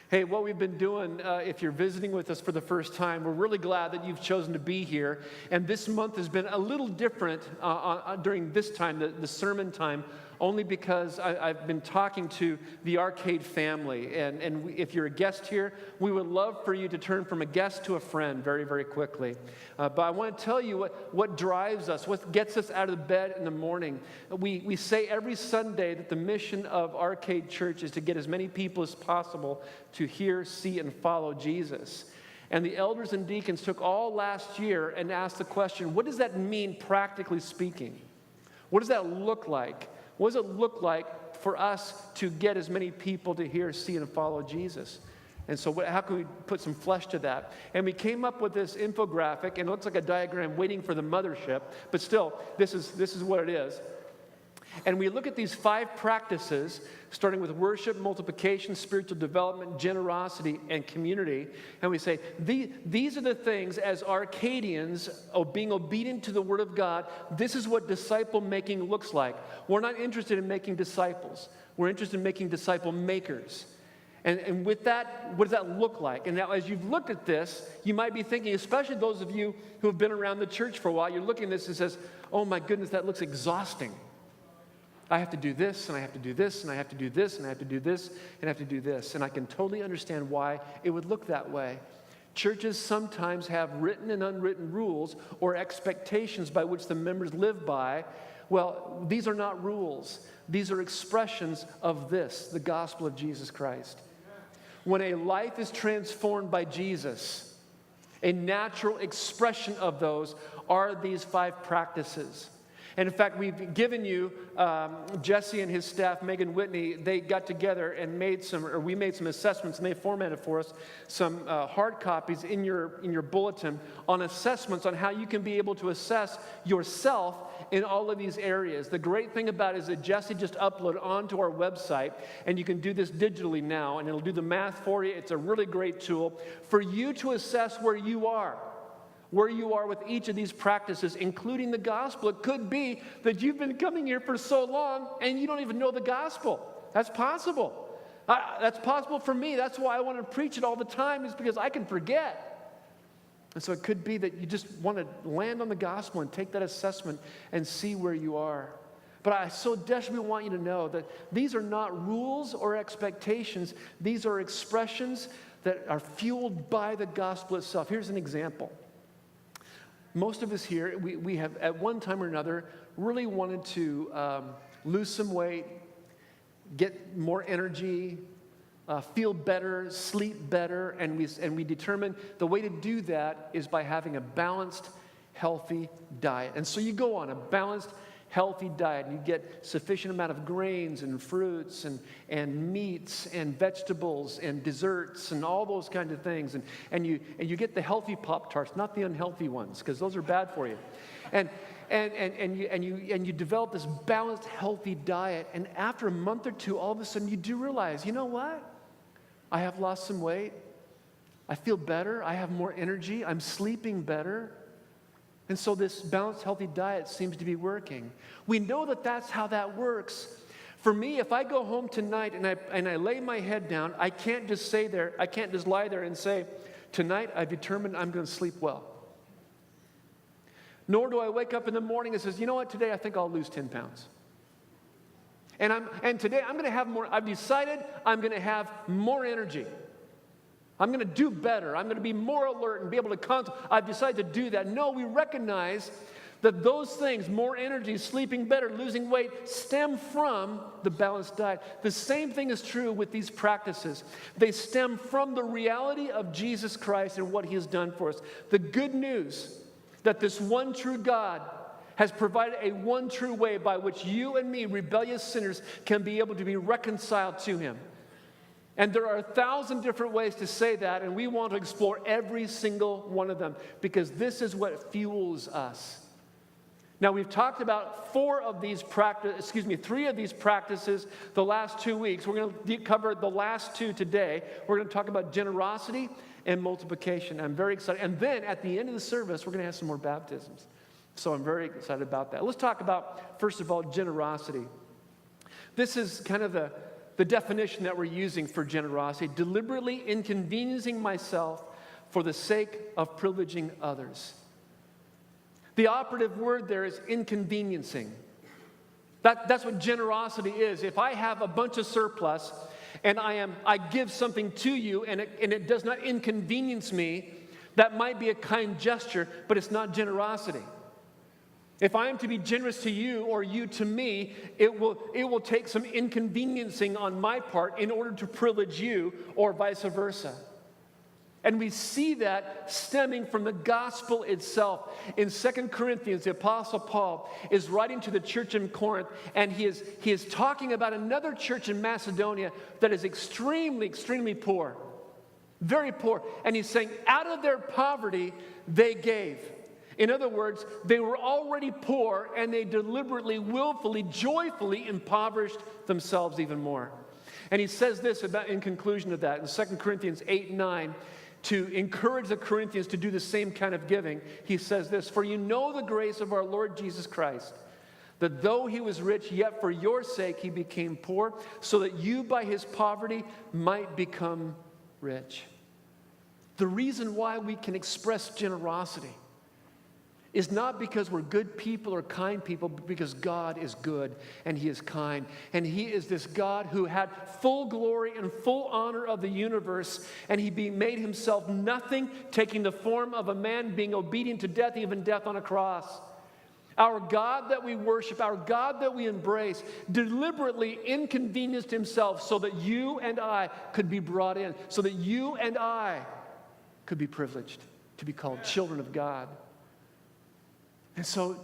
Hey, what we've been doing, if you're visiting with us for the first time, we're really glad that you've chosen to be here. And this month has been a little different during this time, the sermon time, only because I've been talking to the Arcade family. And if you're a guest here, we would love for you to turn from a guest to a friend very, very quickly. But I want to tell you what drives us, what gets us out of the bed in the morning. We say every Sunday that the mission of Arcade Church is to get as many people as possible to hear, see, and follow Jesus. And the elders and deacons took all last year and asked the question, what does that mean practically speaking? What does that look like? What does it look like for us to get as many people to hear, see, and follow Jesus? And so how can we put some flesh to that? And we came up with this infographic, and it looks like a diagram waiting for the mothership, but still, this is what it is. And we look at these 5 practices, starting with worship, multiplication, spiritual development, generosity, and community. And we say, these are the things as Arcadians, being obedient to the Word of God, this is what disciple making looks like. We're not interested in making disciples. We're interested in making disciple makers. And with that, what does that look like? And now as you've looked at this, you might be thinking, especially those of you who have been around the church for a while, you're looking at this and says, oh my goodness, that looks exhausting. I have to do this, and I have to do this, and I have to do this, and I have to do this, and I have to do this. And I can totally understand why it would look that way. Churches sometimes have written and unwritten rules or expectations by which the members live by. Well, these are not rules. These are expressions of this, the gospel of Jesus Christ. When a life is transformed by Jesus, a natural expression of those are these 5 practices. And in fact, we've given you, Jesse and his staff, Megan Whitney, they got together and we made some assessments, and they formatted for us some hard copies in your bulletin on assessments on how you can be able to assess yourself in all of these areas. The great thing about it is that Jesse just uploaded onto our website, and you can do this digitally now, and it'll do the math for you. It's a really great tool for you to assess where you are with each of these practices, including the gospel. It could be that you've been coming here for so long and you don't even know the gospel. That's possible. That's possible for me. That's why I want to preach it all the time, is because I can forget. And so it could be that you just want to land on the gospel and take that assessment and see where you are. But I so desperately want you to know that these are not rules or expectations. These are expressions that are fueled by the gospel itself. Here's an example. Most of us here, we have at one time or another really wanted to lose some weight, get more energy, feel better, sleep better, and we determined the way to do that is by having a balanced, healthy diet. And so you go on a balanced, healthy diet, and you get sufficient amount of grains and fruits and meats and vegetables and desserts and all those kinds of things, and you get the healthy Pop-Tarts, not the unhealthy ones, because those are bad for you, and you develop this balanced, healthy diet, and after a month or two, all of a sudden you do realize, you know what? I have lost some weight. I feel better. I have more energy. I'm sleeping better. And so this balanced, healthy diet seems to be working. We know that that's how that works. For me, if I go home tonight and I lay my head down, I can't just lie there and say, tonight I've determined I'm going to sleep well. Nor do I wake up in the morning and says, you know what, today I think I'll lose 10 pounds. And today I'm going to have more, I've decided I'm going to have more energy. I'm going to do better. I'm going to be more alert and be able to concentrate. I've decided to do that. No, we recognize that those things, more energy, sleeping better, losing weight, stem from the balanced diet. The same thing is true with these practices. They stem from the reality of Jesus Christ and what He has done for us. The good news that this one true God has provided a one true way by which you and me, rebellious sinners, can be able to be reconciled to Him. And there are 1,000 different ways to say that, and we want to explore every single one of them, because this is what fuels us. Now, we've talked about 3 of these practices the last 2 weeks. We're going to cover the last 2 today. We're going to talk about generosity and multiplication. I'm very excited. And then at the end of the service, we're going to have some more baptisms. So I'm very excited about that. Let's talk about, first of all, generosity. This is kind of the definition that we're using for generosity: deliberately inconveniencing myself for the sake of privileging others. The operative word there is inconveniencing. That's what generosity is. If I have a bunch of surplus and I give something to you and it does not inconvenience me, that might be a kind gesture, but it's not generosity. If I am to be generous to you or you to me, it will take some inconveniencing on my part in order to privilege you, or vice versa. And we see that stemming from the gospel itself. In 2 Corinthians, the Apostle Paul is writing to the church in Corinth, and he is talking about another church in Macedonia that is extremely, extremely poor. Very poor. And he's saying, out of their poverty, they gave. In other words, they were already poor, and they deliberately, willfully, joyfully impoverished themselves even more. And he says this about in conclusion of that in 2 Corinthians 8:9, to encourage the Corinthians to do the same kind of giving. He says this: "For you know the grace of our Lord Jesus Christ, that though he was rich, yet for your sake he became poor, so that you by his poverty might become rich." The reason why we can express generosity is not because we're good people or kind people, but because God is good and he is kind. And he is this God who had full glory and full honor of the universe, and he made himself nothing, taking the form of a man, being obedient to death, even death on a cross. Our God that we worship, our God that we embrace, deliberately inconvenienced himself so that you and I could be brought in, so that you and I could be privileged to be called children of God. And so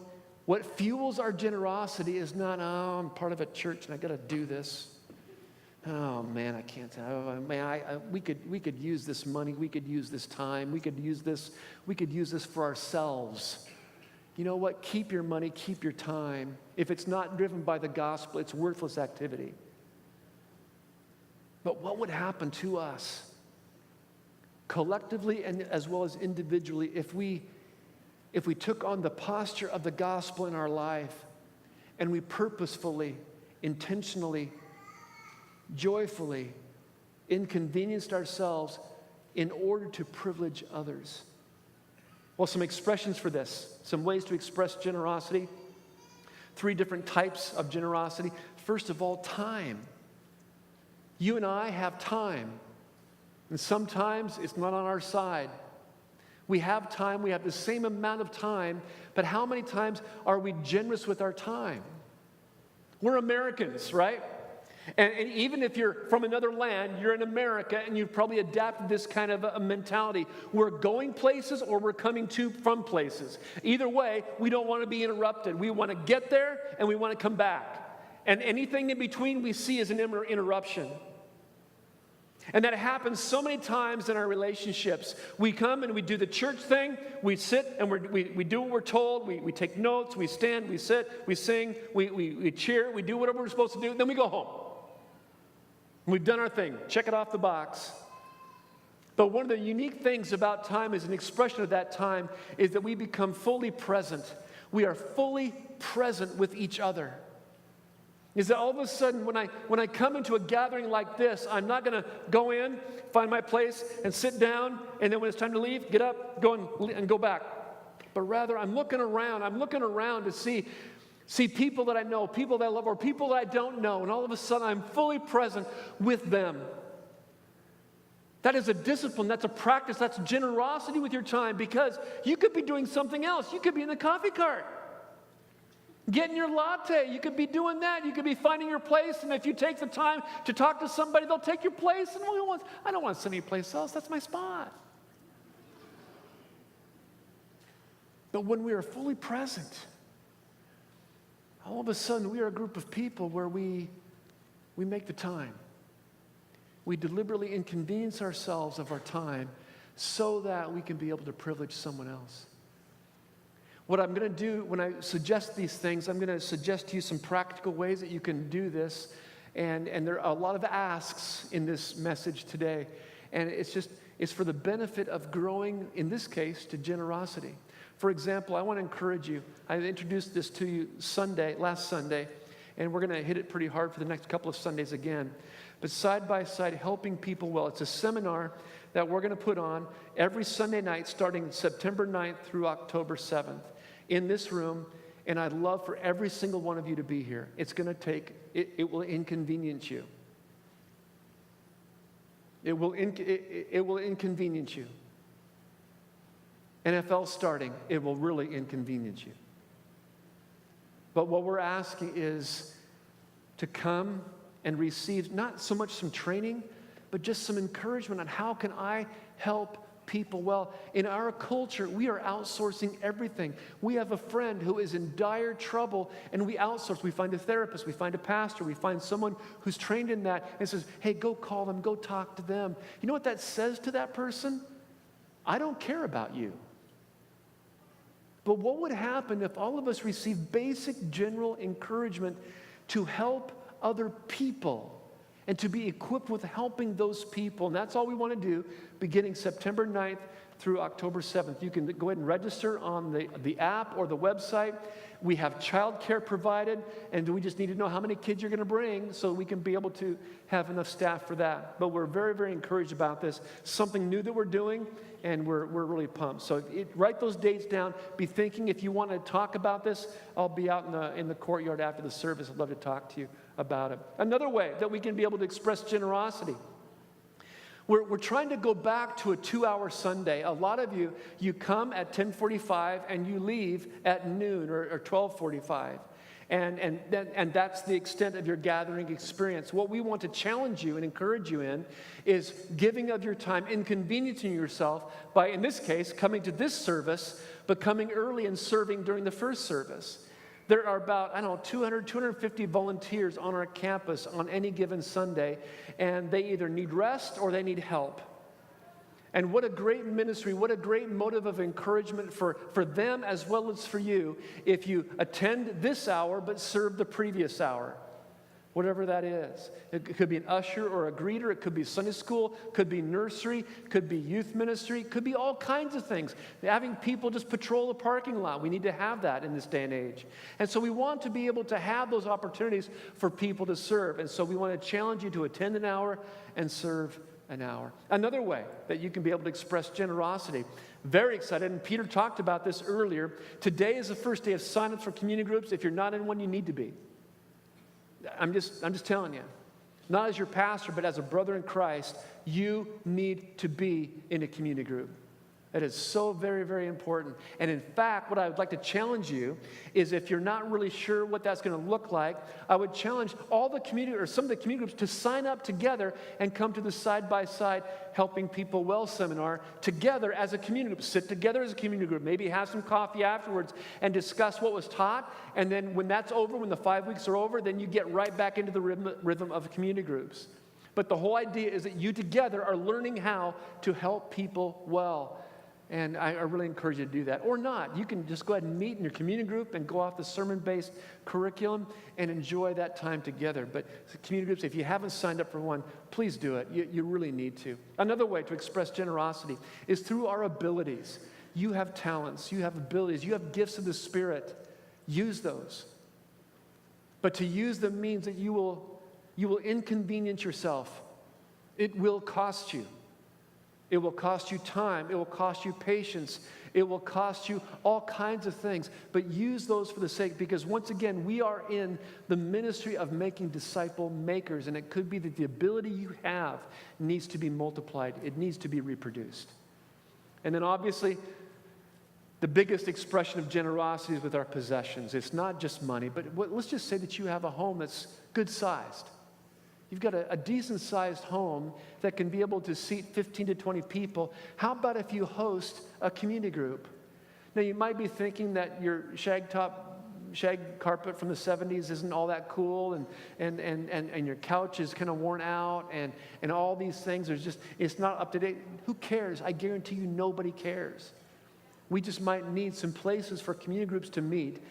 what fuels our generosity is not, oh, I'm part of a church and I got to do this. Oh man, I can't. Oh, man, we could use this money. We could use this time. We could use this for ourselves. You know what? Keep your money. Keep your time. If it's not driven by the gospel, it's worthless activity. But what would happen to us, collectively and as well as individually, if we took on the posture of the gospel in our life and we purposefully, intentionally, joyfully inconvenienced ourselves in order to privilege others? Well, some expressions for this, some ways to express generosity. 3 different types of generosity. First of all, time. You and I have time, and sometimes it's not on our side. We have time, we have the same amount of time, but how many times are we generous with our time? We're Americans, right? And even if you're from another land, you're in America, and you've probably adapted this kind of a mentality. We're going places or we're coming from places. Either way, we don't want to be interrupted. We want to get there and we want to come back. And anything in between we see as an interruption. And that happens so many times in our relationships. We come and we do the church thing. We sit and we do what we're told. We take notes. We stand. We sit. We sing. We cheer. We do whatever we're supposed to do. Then we go home. We've done our thing. Check it off the box. But one of the unique things about time, as an expression of that time, is that we become fully present. We are fully present with each other. Is that all of a sudden when I come into a gathering like this, I'm not going to go in, find my place, and sit down, and then when it's time to leave, get up, go and go back. But rather, I'm looking around to see people that I know, people that I love, or people that I don't know, and all of a sudden I'm fully present with them. That is a discipline, that's a practice, that's generosity with your time, because you could be doing something else. You could be in the coffee cart, getting your latte. You could be doing that. You could be finding your place, and if you take the time to talk to somebody, they'll take your place. And I don't want to sit anyplace else. That's my spot. But when we are fully present, all of a sudden we are a group of people where we make the time. We deliberately inconvenience ourselves of our time so that we can be able to privilege someone else. What I'm going to do when I suggest these things, I'm going to suggest to you some practical ways that you can do this. And there are a lot of asks in this message today. And it's for the benefit of growing, in this case, to generosity. For example, I want to encourage you. I introduced this to you last Sunday, and we're going to hit it pretty hard for the next couple of Sundays again. but side by side, helping people well. It's a seminar that we're going to put on every Sunday night starting September 9th through October 7th in this room, and I'd love for every single one of you to be here. It's going to take, it will inconvenience you. It will inconvenience you. NFL starting, it will really inconvenience you. But what we're asking is to come and receive not so much some training, but just some encouragement on how can I help people well. In our culture, we are outsourcing everything. We have a friend who is in dire trouble, and we outsource. We find a therapist, we find a pastor, we find someone who's trained in that and says, hey, go call them, go talk to them. You know what that says to that person? I don't care about you. But what would happen if all of us received basic general encouragement to help other people and to be equipped with helping those people? And that's all we want to do beginning September 9th through October 7th. You can go ahead and register on the app or the website. We have childcare provided, and we just need to know how many kids you're going to bring so we can be able to have enough staff for that. But we're very, very encouraged about this. Something new that we're doing, and we're really pumped. So write those dates down. Be thinking if you want to talk about this, I'll be out in the courtyard after the service. I'd love to talk to you about it. Another way that we can be able to express generosity. We're trying to go back to a 2-hour Sunday. A lot of you come at 10:45 and you leave at noon or 12:45. And that's the extent of your gathering experience. What we want to challenge you and encourage you in is giving of your time, inconveniencing yourself by, in this case, coming to this service, but coming early and serving during the first service. There are about, 200, 250 volunteers on our campus on any given Sunday, and they either need rest or they need help. And what a great ministry, what a great motive of encouragement for them as well as for you if you attend this hour but serve the previous hour. Whatever that is. It could be an usher or a greeter. It could be Sunday school. Could be nursery. Could be youth ministry. Could be all kinds of things. Having people just patrol the parking lot. We need to have that in this day and age. And so we want to be able to have those opportunities for people to serve. And so we want to challenge you to attend an hour and serve an hour. Another way that you can be able to express generosity. Very excited, and Peter talked about this earlier. Today is the first day of sign-ups for community groups. If you're not in one, you need to be. I'm just telling you, not as your pastor, but as a brother in Christ, you need to be in a community group. That is so very, very important. And in fact, what I would like to challenge you is if you're not really sure what that's going to look like, I would challenge all the community or some of the community groups to sign up together and come to the side-by-side Helping People Well seminar together as a community group. Sit together as a community group. Maybe have some coffee afterwards and discuss what was taught. And then when that's over, when the 5 weeks are over, then you get right back into the rhythm of community groups. But the whole idea is that you together are learning how to help people well. And I really encourage you to do that. Or not. You can just go ahead and meet in your community group and go off the sermon-based curriculum and enjoy that time together. But community groups, if you haven't signed up for one, please do it. You really need to. Another way to express generosity is through our abilities. You have talents. You have abilities. You have gifts of the Spirit. Use those. But to use them means that you will inconvenience yourself. It will cost you. It will cost you time. It will cost you patience. It will cost you all kinds of things. But use those for the sake, because once again, we are in the ministry of making disciple makers, and it could be that the ability you have needs to be multiplied. It needs to be reproduced. And then obviously, the biggest expression of generosity is with our possessions. It's not just money, but let's just say that you have a home that's good-sized. You've got a decent-sized home that can be able to seat 15 to 20 people. How about if you host a community group? Now, you might be thinking that your shag carpet from the 70s isn't all that cool, and your couch is kind of worn out, and all these things. It's not up to date. Who cares? I guarantee you nobody cares. We just might need some places for community groups to meet.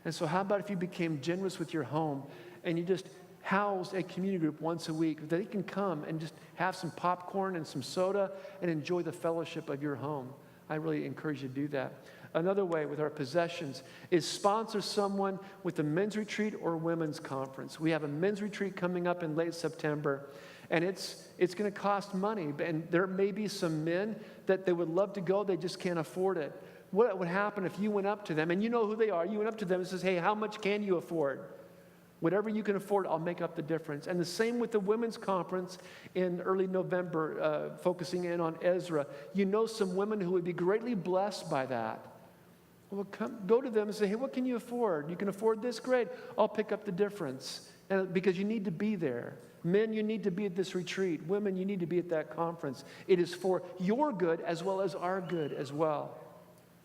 And so how about if you became generous with your home and you just house a community group once a week that they can come and just have some popcorn and some soda and enjoy the fellowship of your home. I really encourage you to do that. Another way with our possessions is sponsor someone with a men's retreat or women's conference. We have a men's retreat coming up in late September, And it's going to cost money. And there may be some men that they would love to go, they just can't afford it. What would happen if you went up to them, and you know who they are, you went up to them and says, hey, how much can you afford? Whatever you can afford, I'll make up the difference. And the same with the women's conference in early November, focusing in on Ezra. You know some women who would be greatly blessed by that. Well, go to them and say, hey, what can you afford? You can afford this? Great. I'll pick up the difference. And because you need to be there. Men, you need to be at this retreat. Women, you need to be at that conference. It is for your good as well as our good as well.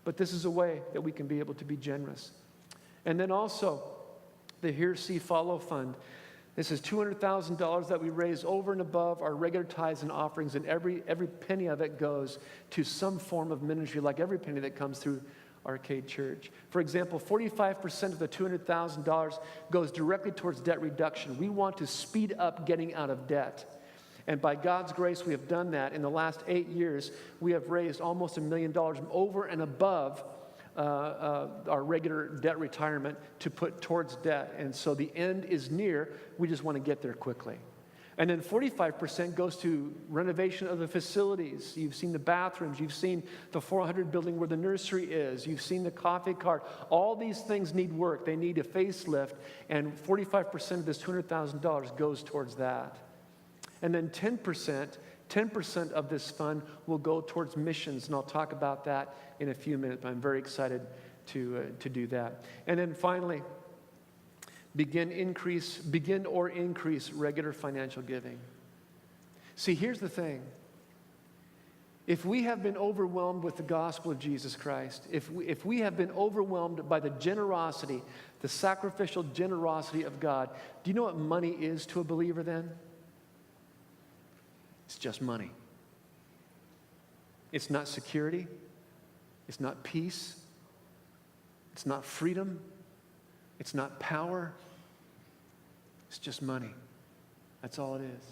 But this is a way that we can be able to be generous. And then also, the Hear, See, Follow Fund. This is $200,000 that we raise over and above our regular tithes and offerings, and every penny of it goes to some form of ministry, like every penny that comes through Arcade Church. For example, 45% of the $200,000 goes directly towards debt reduction. We want to speed up getting out of debt. And by God's grace, we have done that. In the last 8 years, we have raised almost $1 million over and above our regular debt retirement to put towards debt. And so the end is near. We just want to get there quickly. And then 45% goes to renovation of the facilities. You've seen the bathrooms. You've seen the 400 building where the nursery is. You've seen the coffee cart. All these things need work. They need a facelift. And 45% of this $200,000 goes towards that. And then 10% of this fund will go towards missions. And I'll talk about that in a few minutes. But I'm very excited to do that. And then finally, begin or increase regular financial giving. See, here's the thing. If we have been overwhelmed with the gospel of Jesus Christ, if we have been overwhelmed by the generosity, the sacrificial generosity of God, do you know what money is to a believer then? It's just money. It's not security. It's not peace. It's not freedom. It's not power. It's just money. That's all it is.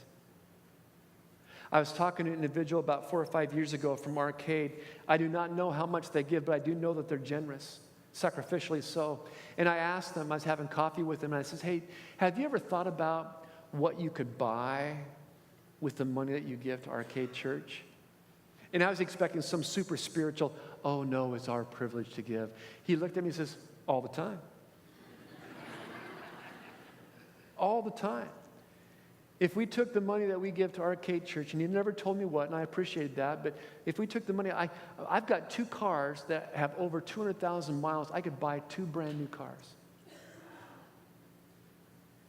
I was talking to an individual about 4 or 5 years ago from Arcade. I do not know how much they give, but I do know that they're generous, sacrificially so. And I asked them, I was having coffee with them, and I said, hey, have you ever thought about what you could buy with the money that you give to Arcade Church? And I was expecting some super spiritual, oh no, it's our privilege to give. He looked at me and says, all the time. All the time. If we took the money that we give to Arcade Church, and he never told me what, and I appreciated that, but if we took the money, I've got 2 cars that have over 200,000 miles. I could buy 2 brand new cars.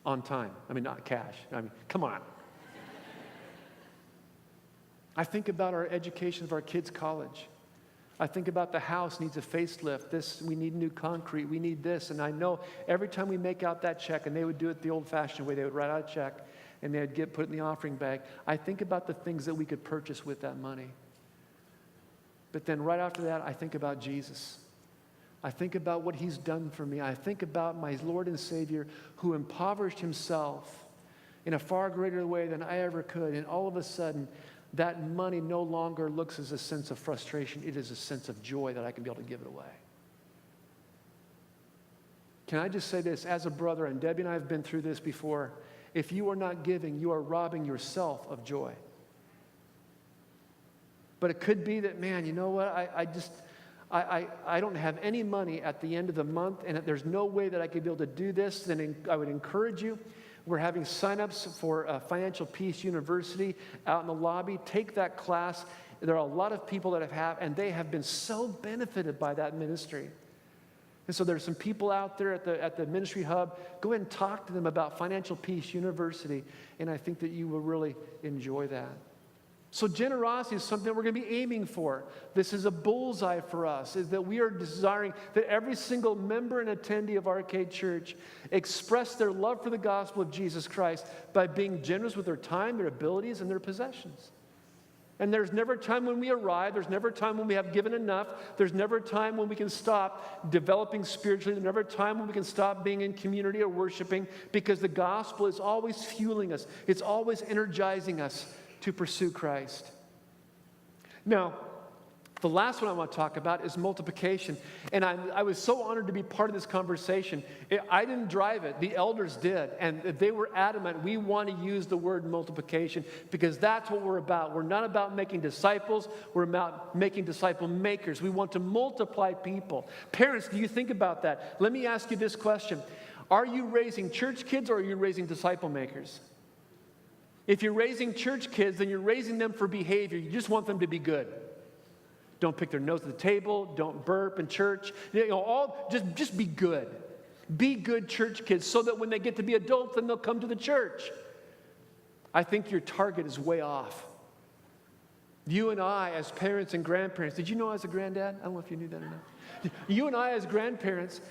On time. I mean, not cash. I mean, come on. I think about our education of our kids' college. I think about the house needs a facelift. We need new concrete. We need this. And I know every time we make out that check, and they would do it the old-fashioned way, they would write out a check, and they would put it in the offering bag. I think about the things that we could purchase with that money. But then right after that, I think about Jesus. I think about what he's done for me. I think about my Lord and Savior who impoverished himself in a far greater way than I ever could. And all of a sudden, that money no longer looks as a sense of frustration. It is a sense of joy that I can be able to give it away. Can I just say this as a brother, and Debbie and I have been through this before, if you are not giving, you are robbing yourself of joy. But it could be that, man, you know what, I don't have any money at the end of the month, and there's no way that I could be able to do this, then I would encourage you. We're having sign-ups for Financial Peace University out in the lobby. Take that class. There are a lot of people that have, and they have been so benefited by that ministry. And so there's some people out there at the ministry hub. Go ahead and talk to them about Financial Peace University, and I think that you will really enjoy that. So generosity is something that we're going to be aiming for. This is a bullseye for us, is that we are desiring that every single member and attendee of Arcade Church express their love for the gospel of Jesus Christ by being generous with their time, their abilities, and their possessions. And there's never a time when we arrive. There's never a time when we have given enough. There's never a time when we can stop developing spiritually. There's never a time when we can stop being in community or worshiping, because the gospel is always fueling us. It's always energizing us to pursue Christ. Now, The last one I want to talk about is multiplication. And I was so honored to be part of this conversation. I didn't drive it. The elders did. And they were adamant. We want to use the word multiplication because that's what we're about. We're not about making disciples. We're about making disciple makers. We want to multiply people. Parents, do you think about that? Let me ask you this question. Are you raising church kids or are you raising disciple makers? If you're raising church kids, then you're raising them for behavior. You just want them to be good. Don't pick their nose at the table. Don't burp in church. Just be good. Be good church kids so that when they get to be adults, then they'll come to the church. I think your target is way off. You and I, as parents and grandparents, did you know I was a granddad? I don't know if you knew that or not. You and I as grandparents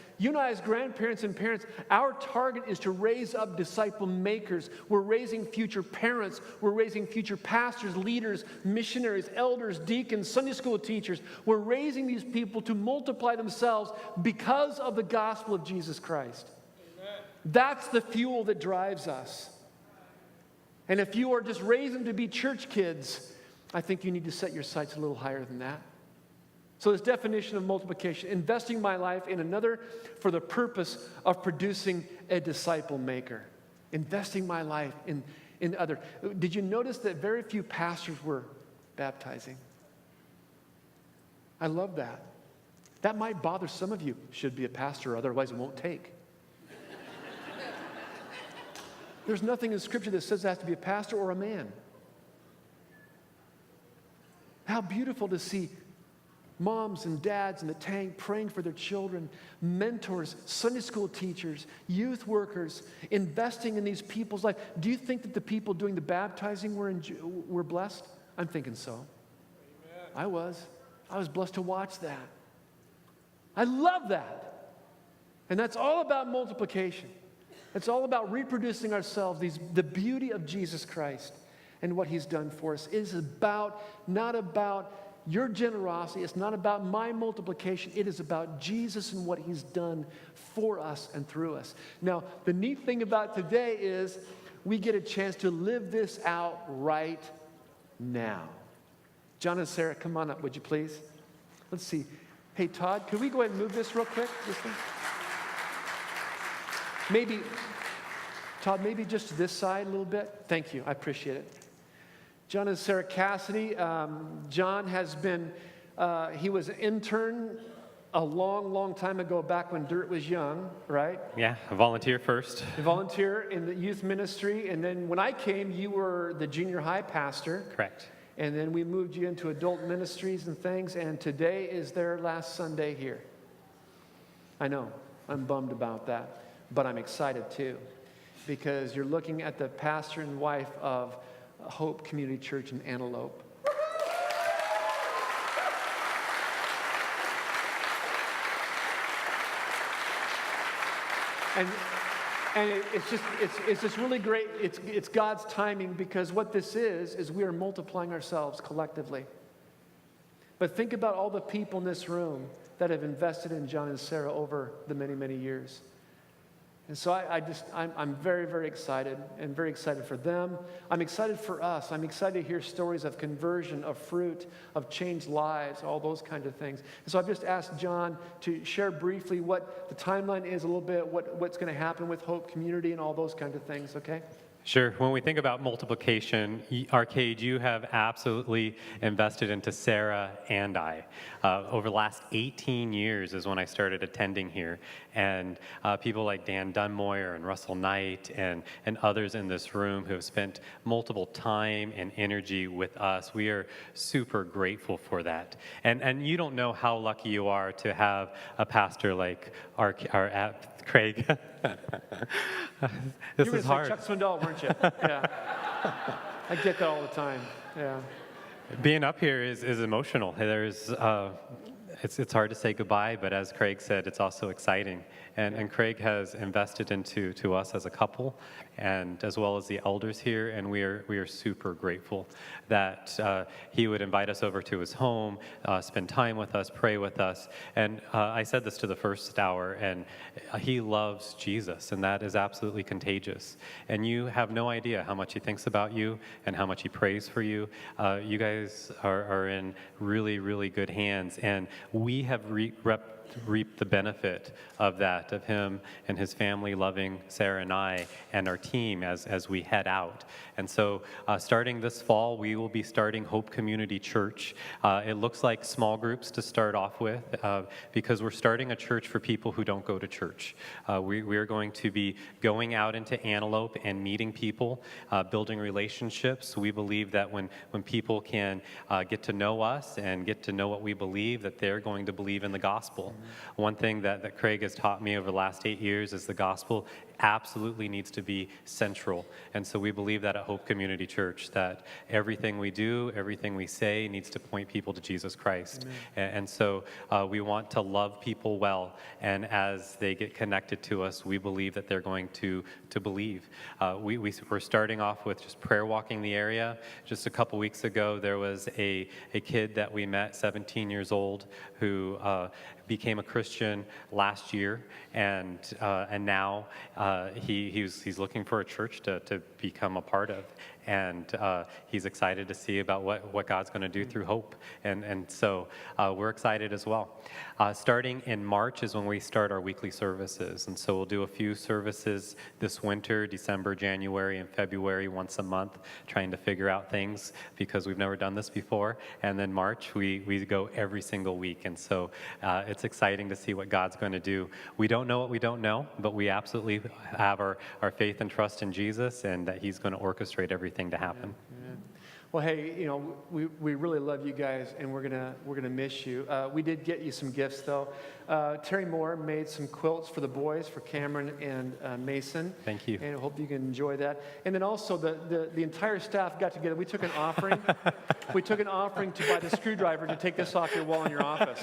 and parents, our target is to raise up disciple makers. We're raising future parents. We're raising future pastors, leaders, missionaries, elders, deacons, Sunday school teachers. We're raising these people to multiply themselves because of the gospel of Jesus Christ. Amen. That's the fuel that drives us. And if you are just raising to be church kids, I think you need to set your sights a little higher than that. So this definition of multiplication, investing my life in another for the purpose of producing a disciple maker. Investing my life in other. Did you notice that very few pastors were baptizing? I love that. That might bother some of you. Should be a pastor, otherwise it won't take. There's nothing in Scripture that says it has to be a pastor or a man. How beautiful to see moms and dads in the tank praying for their children, mentors, Sunday school teachers, youth workers, investing in these people's life. Do you think that the people doing the baptizing were blessed? I'm thinking so. Amen. I was blessed to watch that. I love that. And that's all about multiplication. It's all about reproducing ourselves, the beauty of Jesus Christ and what he's done for us. It is not about your generosity. It's not about my multiplication. It is about Jesus and what he's done for us and through us. Now, the neat thing about today is we get a chance to live this out right now. John and Sarah, come on up, would you please? Let's see. Hey, Todd, could we go ahead and move this real quick? This thing? Maybe, Todd, maybe just to this side a little bit. Thank you. I appreciate it. John and Sarah Cassidy. John has been, he was an intern a long, long time ago, back when Dirt was young, right? Yeah, a volunteer first. A volunteer in the youth ministry. And then when I came, you were the junior high pastor. Correct. And then we moved you into adult ministries and things. And today is their last Sunday here. I know, I'm bummed about that. But I'm excited too. Because you're looking at the pastor and wife of Hope Community Church in Antelope. And it's just really great. It's God's timing, because what this is we are multiplying ourselves collectively. But think about all the people in this room that have invested in John and Sarah over the many, many years. And so I'm very, very excited, and very excited for them. I'm excited for us. I'm excited to hear stories of conversion, of fruit, of changed lives, all those kinds of things. And so I've just asked John to share briefly what the timeline is a little bit, what's going to happen with Hope Community and all those kinds of things, okay? Sure. When we think about multiplication, Arcade, you have absolutely invested into Sarah and I. Over the last 18 years is when I started attending here. And people like Dan Dunmoyer and Russell Knight and others in this room who have spent multiple time and energy with us, we are super grateful for that. And you don't know how lucky you are to have a pastor like our Craig. This you were is hard. Chuck Swindoll, weren't you? Yeah. I get that all the time. Yeah. Being up here is emotional. There's it's hard to say goodbye, but as Craig said, it's also exciting. And Craig has invested into us as a couple, and as well as the elders here, and we are super grateful that he would invite us over to his home, spend time with us, pray with us. And I said this to the first hour, and he loves Jesus, and that is absolutely contagious. And you have no idea how much he thinks about you and how much he prays for you. You guys are in really, really good hands, and we have reap the benefit of that, of him and his family loving Sarah and I and our team as we head out. And so starting this fall, we will be starting Hope Community Church. It looks like small groups to start off with because we're starting a church for people who don't go to church. We are going to be going out into Antelope and meeting people, building relationships. We believe that when people can get to know us and get to know what we believe, that they're going to believe in the gospel. One thing that Craig has taught me over the last 8 years is the gospel absolutely needs to be central. And so we believe that at Hope Community Church, that everything we do, everything we say needs to point people to Jesus Christ. And so we want to love people well. And as they get connected to us, we believe that they're going to believe. We're starting off with just prayer walking the area. Just a couple weeks ago, there was a kid that we met, 17 years old, who became a Christian last year, and now he's looking for a church to become a part of, and he's excited to see about what God's going to do through Hope, and so we're excited as well. Starting in March is when we start our weekly services, and so we'll do a few services this winter, December, January, and February, once a month, trying to figure out things because we've never done this before, and then March we go every single week, and so it's exciting to see what God's going to do. We don't know what we don't know, but we absolutely have our faith and trust in Jesus, and that he's going to orchestrate everything to happen. Yeah. Well, hey, we really love you guys, and we're gonna miss you. We did get you some gifts, though. Terry Moore made some quilts for the boys, for Cameron and Mason. Thank you. And I hope you can enjoy that. And then also the entire staff got together. We took an offering. We took an offering to buy the screwdriver to take this off your wall in your office.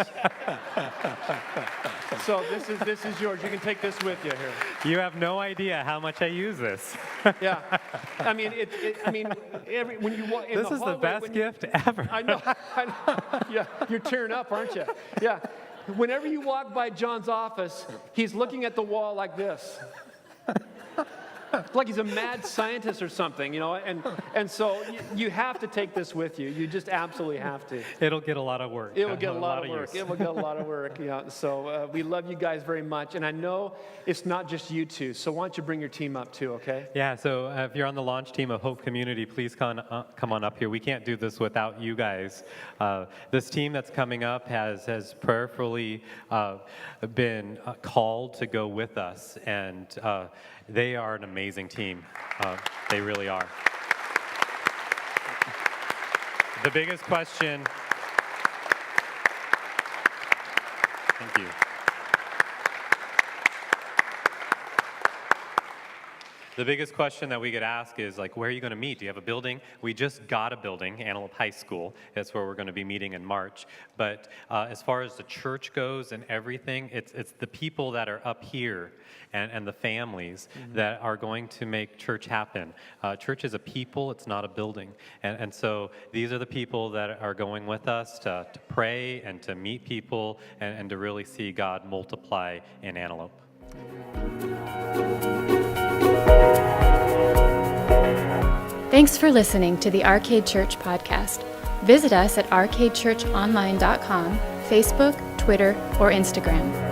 So this is yours. You can take this with you here. You have no idea how much I use this. Yeah, I mean, when you walk in this is the best gift ever. I know. Yeah, you're tearing up, aren't you? Yeah. Whenever you walk by John's office, he's looking at the wall like this. Like he's a mad scientist or something, and so you have to take this with you. You just absolutely have to. It'll get a lot of work. It will get a lot of work. It will get a lot of work. Yeah. So we love you guys very much, and I know it's not just you two. So why don't you bring your team up too? Okay. Yeah. So if you're on the launch team of Hope Community, please come on up here. We can't do this without you guys. This team that's coming up has prayerfully been called to go with us, and they are an amazing team. They really are. The biggest question. Thank you. The biggest question that we get asked is, like, where are you going to meet? Do you have a building? We just got a building, Antelope High School. That's where we're going to be meeting in March. But as far as the church goes and everything, it's the people that are up here and the families that are going to make church happen. Church is a people, it's not a building. And so these are the people that are going with us to pray and to meet people and to really see God multiply in Antelope. Thanks for listening to the Arcade Church podcast. Visit us at arcadechurchonline.com, Facebook, Twitter, or Instagram.